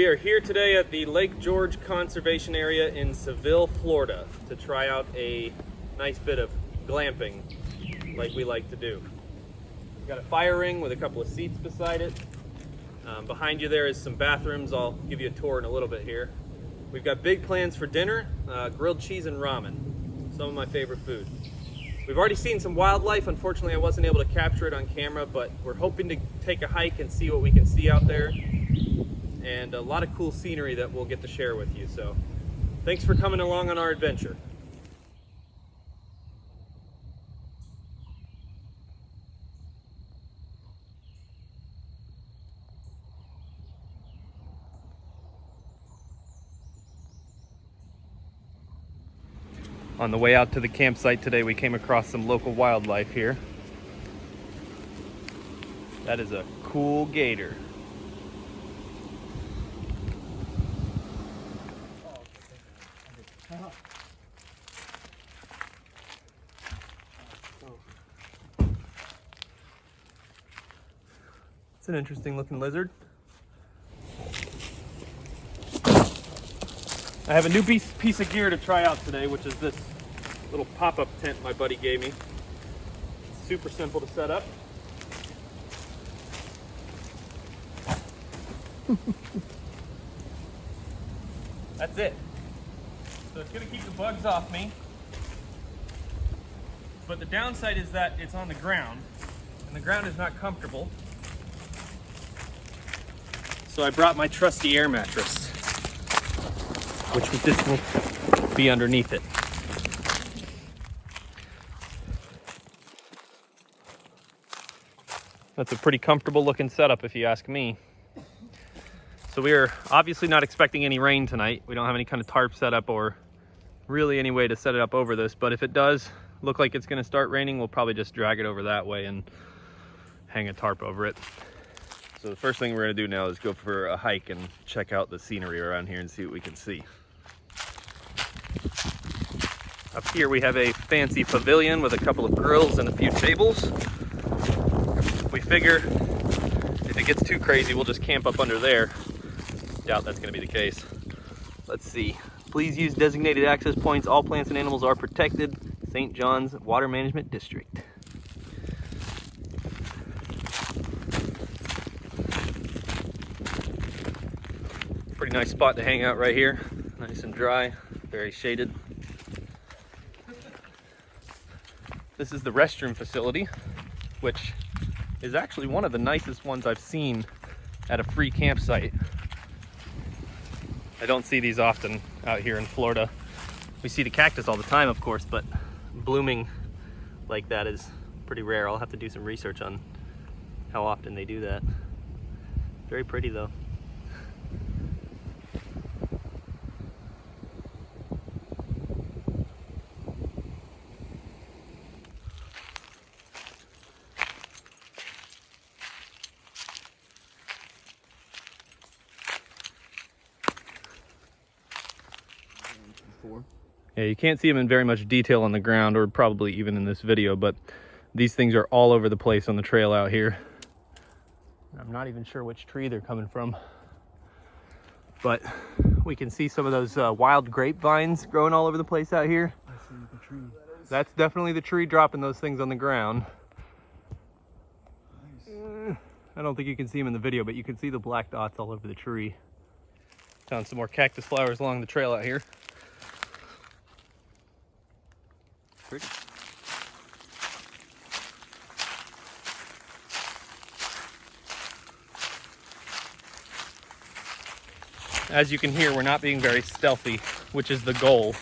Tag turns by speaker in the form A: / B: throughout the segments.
A: We are here today at the Lake George Conservation Area in Seville, Florida to try out a nice bit of glamping like we like to do. We've got a fire ring with a couple of seats beside it. Behind you there is some bathrooms. I'll give you a tour in a little bit here. We've got big plans for dinner, grilled cheese and ramen, some of my favorite food. We've already seen some wildlife. Unfortunately, I wasn't able to capture it on camera, but we're hoping to take a hike and see what we can see out there. And a lot of cool scenery that we'll get to share with you. So thanks for coming along on our adventure. On the way out to the campsite today, we came across some local wildlife here. That is a cool gator. It's an interesting looking lizard. I have a new piece of gear to try out today, which is this little pop-up tent my buddy gave me. It's super simple to set up. That's it. So it's gonna keep the bugs off me. But the downside is that it's on the ground, and the ground is not comfortable. So I brought my trusty air mattress, which this will be underneath it. That's a pretty comfortable looking setup if you ask me. So we are obviously not expecting any rain tonight. We don't have any kind of tarp set up or really any way to set it up over this, but if it does look like it's gonna start raining, we'll probably just drag it over that way and hang a tarp over it. So the first thing we're gonna do now is go for a hike and check out the scenery around here and see what we can see. Up here we have a fancy pavilion with a couple of grills and a few tables. We figure if it gets too crazy, we'll just camp up under there. Doubt that's gonna be the case. Let's see. Please use designated access points. All plants and animals are protected. St. John's Water Management District. Pretty nice spot to hang out right here. Nice and dry, very shaded. This is the restroom facility, which is actually one of the nicest ones I've seen at a free campsite. I don't see these often out here in Florida. We see the cactus all the time, of course, but blooming like that is pretty rare. I'll have to do some research on how often they do that. Very pretty though. Yeah, you can't see them in very much detail on the ground or probably even in this video, but these things are all over the place on the trail out here. I'm not even sure which tree they're coming from, but we can see some of those wild grapevines growing all over the place out here.
B: I see the tree.
A: That's definitely the tree dropping those things on the ground.
B: Nice.
A: I don't think you can see them in the video, but you can see the black dots all over the tree. Found some more cactus flowers along the trail out here. Pretty. As you can hear, we're not being very stealthy, which is the goal,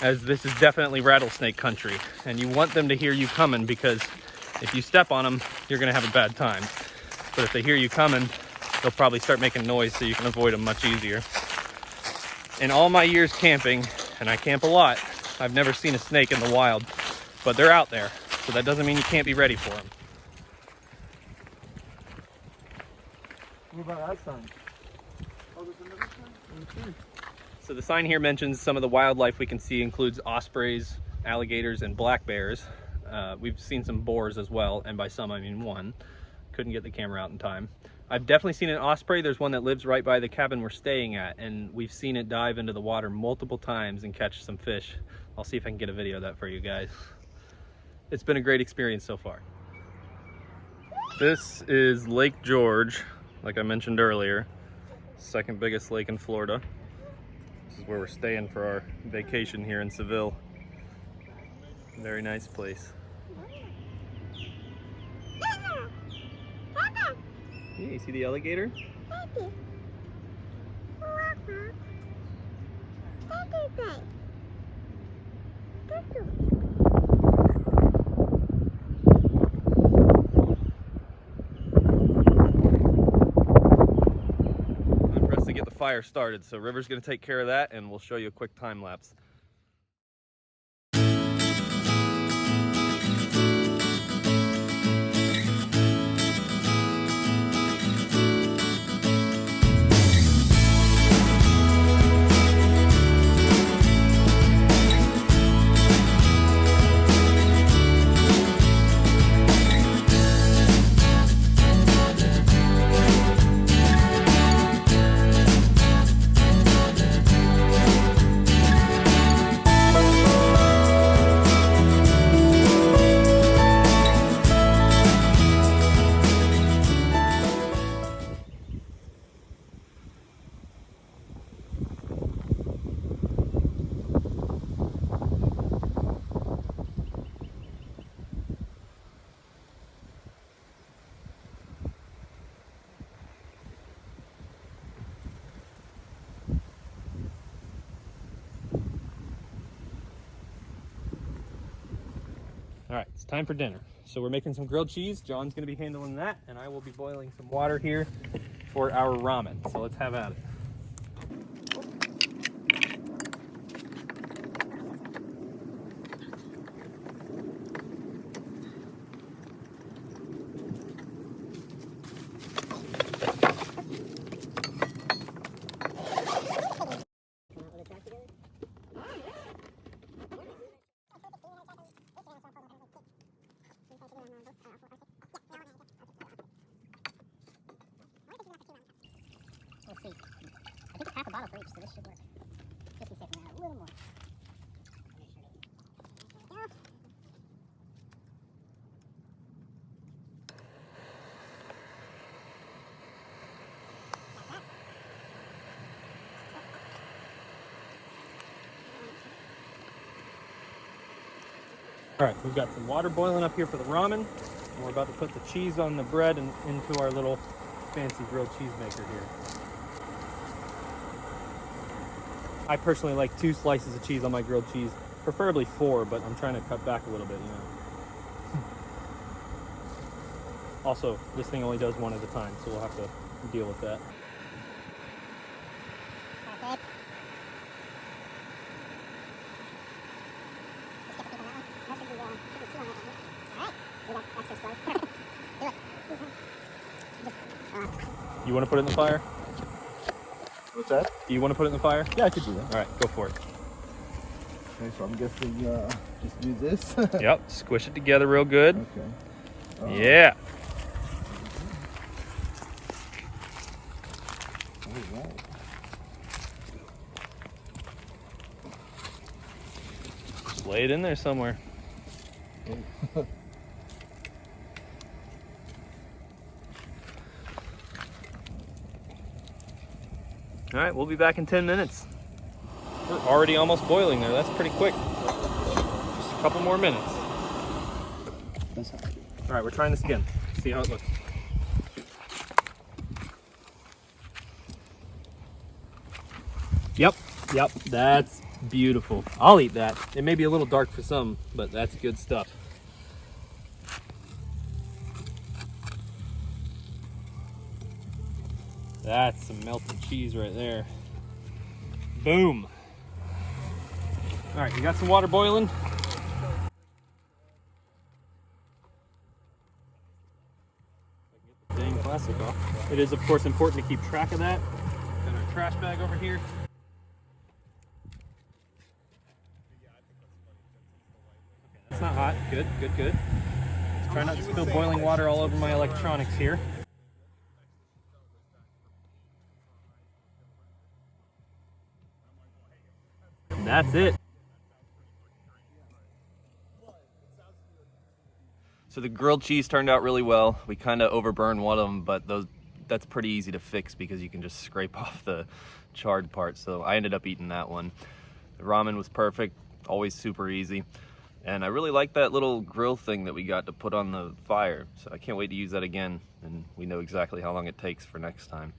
A: as this is definitely rattlesnake country, and you want them to hear you coming, because if you step on them, you're gonna have a bad time. But if they hear you coming, they'll probably start making noise so you can avoid them much easier. In all my years camping, and I camp a lot, I've never seen a snake in the wild, but they're out there, so that doesn't mean you can't be ready for them.
B: What about that sign? Oh, there's another sign?
A: So the sign here mentions some of the wildlife we can see includes ospreys, alligators, and black bears. We've seen some boars as well, and by some I mean one. Couldn't get the camera out in time. I've definitely seen an osprey. There's one that lives right by the cabin we're staying at, and we've seen it dive into the water multiple times and catch some fish. I'll see if I can get a video of that for you guys. It's been a great experience so far. This is Lake George, like I mentioned earlier. Second biggest lake in Florida. This is where we're staying for our vacation here in Seville. Very nice place. Yeah, you see the alligator? I'm pressed to get the fire started, so River's gonna take care of that and we'll show you a quick time lapse. All right, it's time for dinner. So we're making some grilled cheese. John's gonna be handling that, and I will be boiling some water here for our ramen. So let's have at it.
C: We'll see. I think it's half a bottle for each, so this should work. Just be safe from that. A little more.
A: All right, we've got some water boiling up here for the ramen, and we're about to put the cheese on the bread and into our little fancy grilled cheese maker here. I personally like 2 slices of cheese on my grilled cheese, preferably 4, but I'm trying to cut back a little bit, you know. Also, this thing only does 1 at a time, so we'll have to deal with that.
C: Perfect. Just get the heat on that one. That should be 2 on that one. Alright, we got extra slice. Do it.
A: You want to put it in the fire?
B: What's that?
A: Do you want to put it in the fire?
B: Yeah, I could do that.
A: All right, go for it.
B: Okay, so I'm guessing just do this.
A: Yep, squish it together real good.
B: Okay.
A: Yeah.
B: All right.
A: Just lay it in there somewhere. All right, we'll be back in 10 minutes. We're already almost boiling there. That's pretty quick. Just a couple more minutes.
B: That's how I do it.
A: All right, we're trying this again. See how it looks. Yep, that's beautiful. I'll eat that. It may be a little dark for some, but that's good stuff. That's some melted cheese right there. Boom. All right, you got some water boiling? Dang plastic off. It is, of course, important to keep track of that. Got our trash bag over here. Okay, that's not hot. Good, good. Let's try not to spill boiling water all over my electronics here. that's it. So the grilled cheese turned out really well. We kind of overburned one of them, but that's pretty easy to fix because you can just scrape off the charred part. So I ended up eating that one. The ramen was perfect, always super easy. And I really like that little grill thing that we got to put on the fire. So I can't wait to use that again, and we know exactly how long it takes for next time.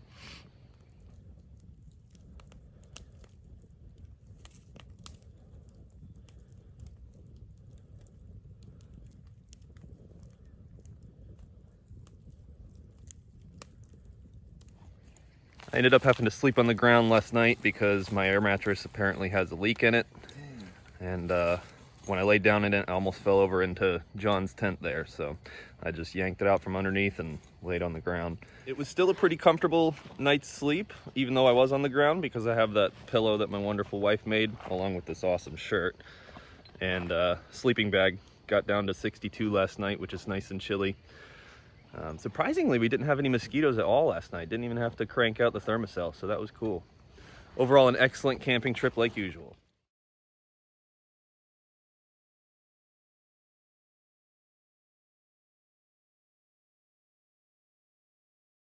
A: I ended up having to sleep on the ground last night because my air mattress apparently has a leak in it. And when I laid down in it, I almost fell over into John's tent there. So I just yanked it out from underneath and laid on the ground. It was still a pretty comfortable night's sleep, even though I was on the ground, because I have that pillow that my wonderful wife made, along with this awesome shirt. And sleeping bag got down to 62 last night, which is nice and chilly. Surprisingly, we didn't have any mosquitoes at all last night. Didn't even have to crank out the thermocell, so that was cool. Overall, an excellent camping trip like usual.